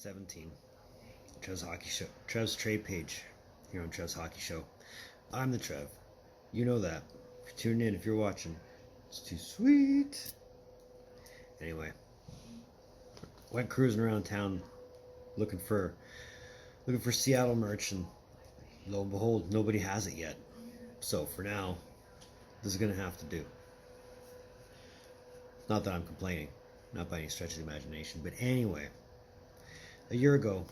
17. Trev's Hockey Show. Trev's trade page here on Trev's Hockey Show. I'm the Trev. You know that. If you're tuning in, if you're watching, it's too sweet. Anyway, went cruising around town looking for Seattle merch, and lo and behold, nobody has it yet. So for now, this is gonna have to do. Not that I'm complaining, not by any stretch of the imagination, but anyway, a year ago,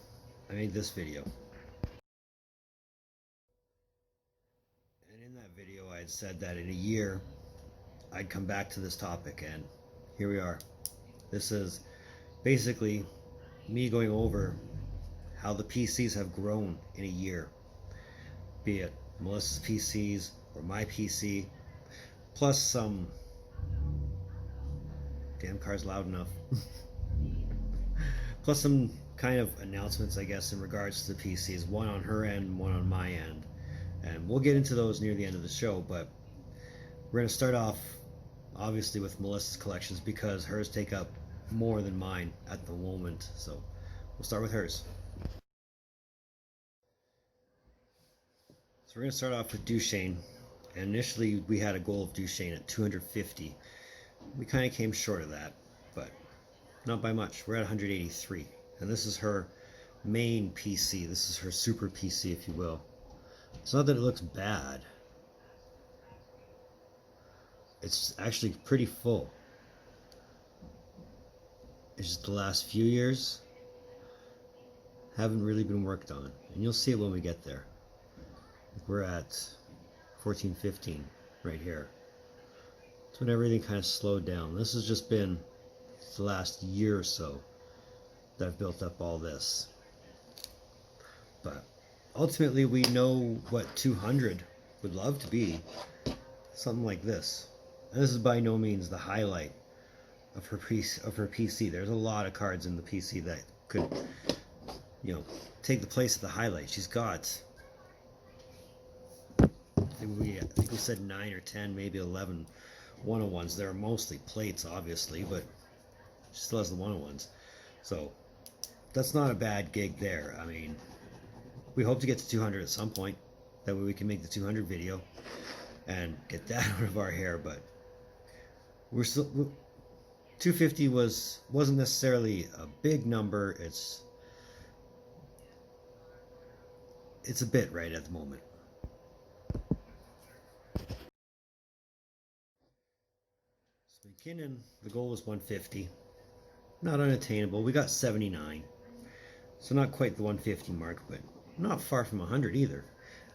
I made this video. And in that video, I had said that in a year, I'd come back to this topic, and here we are. This is basically me going over how the PCs have grown in a year, be it Melissa's PCs or my PC, plus some, damn car's loud enough, plus some kind of announcements, I guess, in regards to the PCs, one on her end, one on my end, and we'll get into those near the end of the show. But we're going to start off obviously with Melissa's collections because hers take up more than mine at the moment, so we'll start with hers. So we're going to start off with Duchene, and initially we had a goal of Duchene at 250. We kind of came short of that, but not by much. We're at 183, and this is her main PC. This is her super PC, if you will. It's not that it looks bad. It's actually pretty full. It's just the last few years haven't really been worked on, and you'll see it when we get there. We're at 14, 15 right here. It's when everything kind of slowed down. This has just been the last year or so that I've built up all this. But ultimately we know what 200 would love to be. Something like this. And this is by no means the highlight of her PC. There's a lot of cards in the PC that could, you know, take the place of the highlight. She's got, I think we said 9 or 10, maybe 11 101s. They're mostly plates, obviously, but she still has the 101s. So that's not a bad gig there. I mean, we hope to get to 200 at some point. That way we can make the 200 video and get that out of our hair. But we're still 250 wasn't necessarily a big number. It's a bit right at the moment. MacKinnon, the goal was 150. Not unattainable. We got 79. So not quite the 150 mark, but not far from 100 either.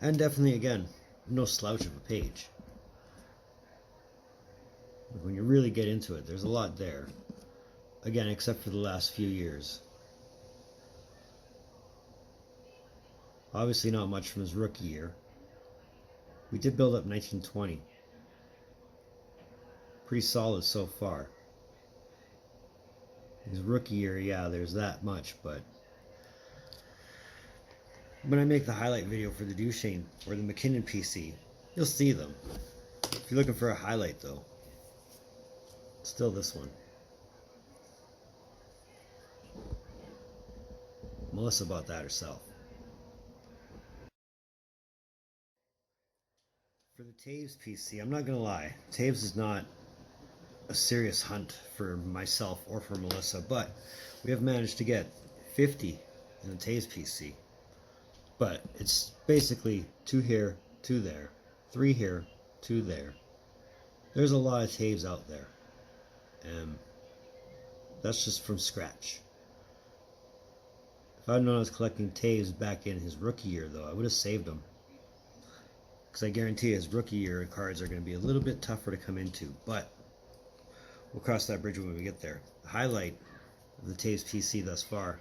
And definitely, again, no slouch of a page. When you really get into it, there's a lot there. Again, except for the last few years. Obviously not much from his rookie year. We did build up 1920. Pretty solid so far. His rookie year, yeah, there's that much, but when I make the highlight video for the Duchene or the MacKinnon PC, you'll see them. If you're looking for a highlight, though, it's still this one. Melissa bought that herself. For the Toews PC, I'm not gonna lie, Toews is not a serious hunt for myself or for Melissa, but we have managed to get 50 in the Toews PC. But it's basically 2 here, 2 there, 3 here, 2 there. There's a lot of Toews out there, and that's just from scratch. If I'd known I was collecting Toews back in his rookie year, though, I would have saved them. Because I guarantee his rookie year cards are going to be a little bit tougher to come into, but we'll cross that bridge when we get there. The highlight of the Toews PC thus far.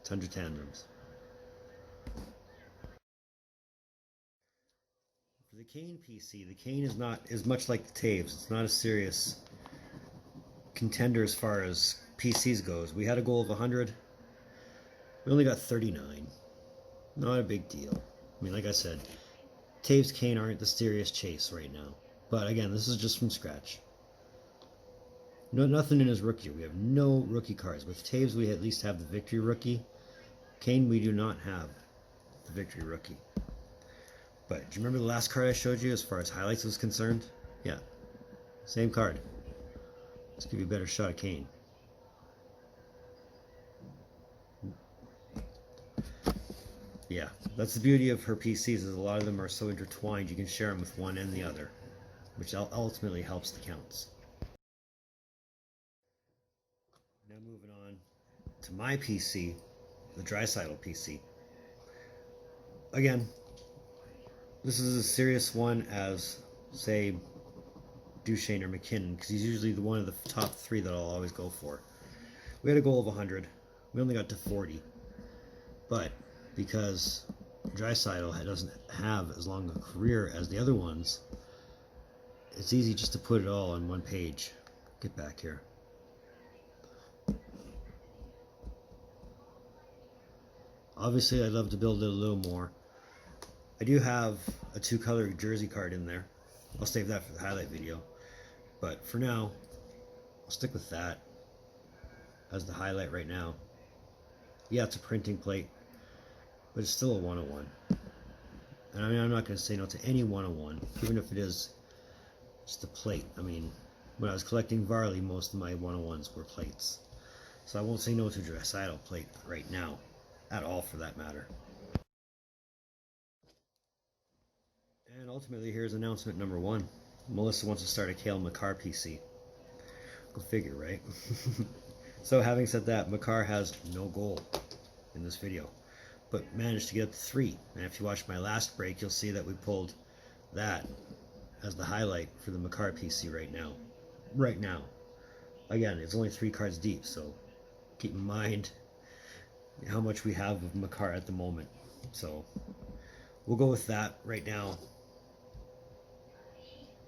It's 100 tandems. For the Kane PC, the Kane is not as much like the Toews. It's not a serious contender as far as PCs goes. We had a goal of 100. We only got 39. Not a big deal. I mean, like I said, Toews Kane aren't the serious chase right now. But again, this is just from scratch. No, nothing in his rookie. We have no rookie cards. With Toews, we at least have the victory rookie. Kane, we do not have the victory rookie. But do you remember the last card I showed you as far as highlights was concerned? Yeah, same card. Let's give you a better shot at Kane. Yeah, that's the beauty of her PCs, is a lot of them are so intertwined you can share them with one and the other, which ultimately helps the counts. Now moving on to my PC, the Draisaitl PC. Again, this is as serious one as, say, Duchene or MacKinnon, because he's usually one of the top three that I'll always go for. We had a goal of 100. We only got to 40. But because Draisaitl doesn't have as long a career as the other ones, it's easy just to put it all on one page. Get back here. Obviously, I'd love to build it a little more. I do have a two-color jersey card in there. I'll save that for the highlight video. But for now, I'll stick with that as the highlight right now. Yeah, it's a printing plate, but it's still a 101. And I mean, I'm not going to say no to any 101, even if it is just a plate. I mean, when I was collecting Varley, most of my 101s were plates. So I won't say no to a Draisaitl plate right now, at all for that matter. And ultimately, here's announcement number 1. Melissa wants to start a Cale Makar PC. Go figure, right? So having said that, Makar has no goal in this video, but managed to get up to 3. And if you watch my last break, you'll see that we pulled that as the highlight for the Makar PC right now. Right now. Again, it's only 3 cards deep, so keep in mind how much we have of Makar at the moment. So we'll go with that right now.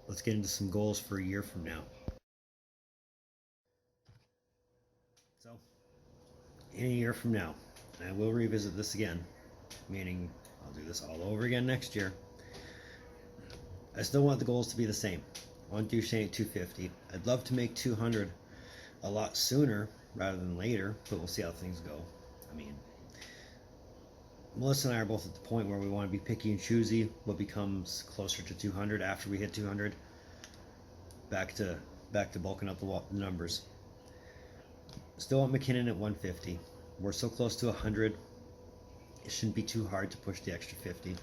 Let's get into some goals for a year from now. So, in a year from now, and I will revisit this again, meaning I'll do this all over again next year. I still want the goals to be the same. I want Duchene at 250. I'd love to make 200 a lot sooner rather than later, but we'll see how things go. I mean, Melissa and I are both at the point where we want to be picky and choosy what becomes closer to 200 after we hit 200. Back to bulking up the numbers. Still want MacKinnon at 150. We're so close to 100. It shouldn't be too hard to push the extra 50.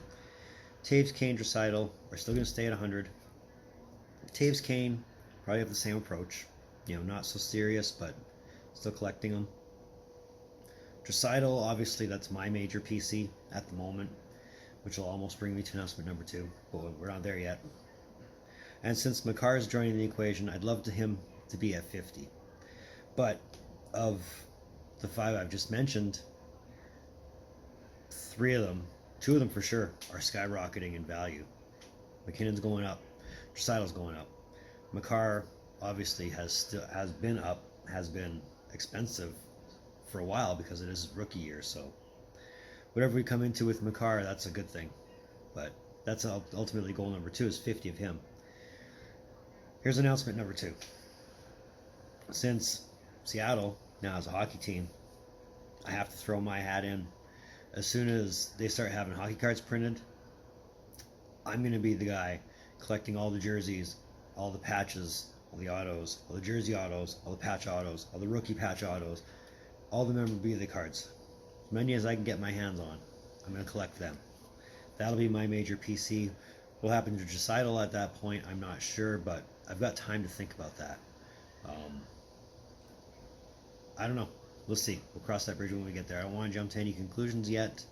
Toews, Kane, Draisaitl, we're still going to stay at 100. Toews, Kane, probably have the same approach. You know, not so serious, but still collecting them. Draisaitl, obviously, that's my major PC at the moment, which will almost bring me to announcement number 2, but we're not there yet. And since Makar is joining the equation, I'd love him to be at 50. But of the 5 I've just mentioned, 3 of them, 2 of them for sure, are skyrocketing in value. MacKinnon's going up, Draisaitl's going up. Makar obviously has been expensive for a while because it is his rookie year. So whatever we come into with Makar, that's a good thing. But that's ultimately goal number 2 is 50 of him. Here's announcement number 2. Since Seattle now has a hockey team, I have to throw my hat in. As soon as they start having hockey cards printed, I'm going to be the guy collecting all the jerseys, all the patches, all the autos, all the jersey autos, all the patch autos, all the rookie patch autos, all the memorabilia cards. As many as I can get my hands on, I'm going to collect them. That'll be my major PC. What'll happen to Draisaitl at that point, I'm not sure, but I've got time to think about that. I don't know. We'll see. We'll cross that bridge when we get there. I don't want to jump to any conclusions yet.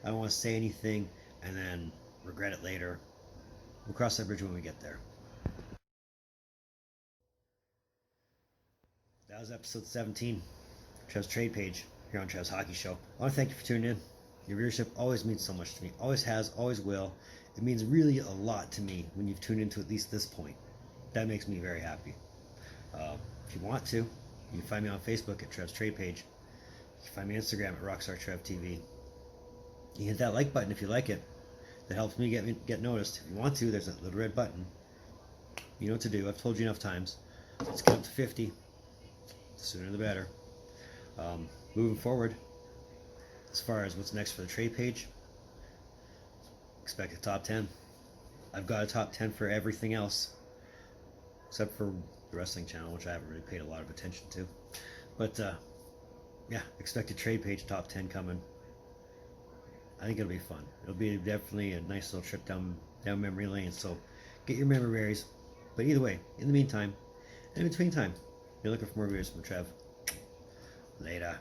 I don't want to say anything and then regret it later. We'll cross that bridge when we get there. That was episode 17, Trev's Trade Page, here on Trev's Hockey Show. I want to thank you for tuning in. Your viewership always means so much to me. Always has, always will. It means really a lot to me when you've tuned into at least this point. That makes me very happy. If you want to, you can find me on Facebook at Trev's Trade Page. You can find me on Instagram at RockstarTrevTV. You can hit that like button if you like it. That helps me get noticed. If you want to, there's that little red button. You know what to do. I've told you enough times. Let's get up to 50. The sooner the better. Moving forward, as far as what's next for the trade page, expect a top 10. I've got a top 10 for everything else, except for the wrestling channel, which I haven't really paid a lot of attention to. But yeah, expect a trade page top 10 coming. I think it'll be fun. It'll be definitely a nice little trip down memory lane. So get your memory berries. But either way, in the meantime, and in between time, you're looking for more videos from Trev. Later.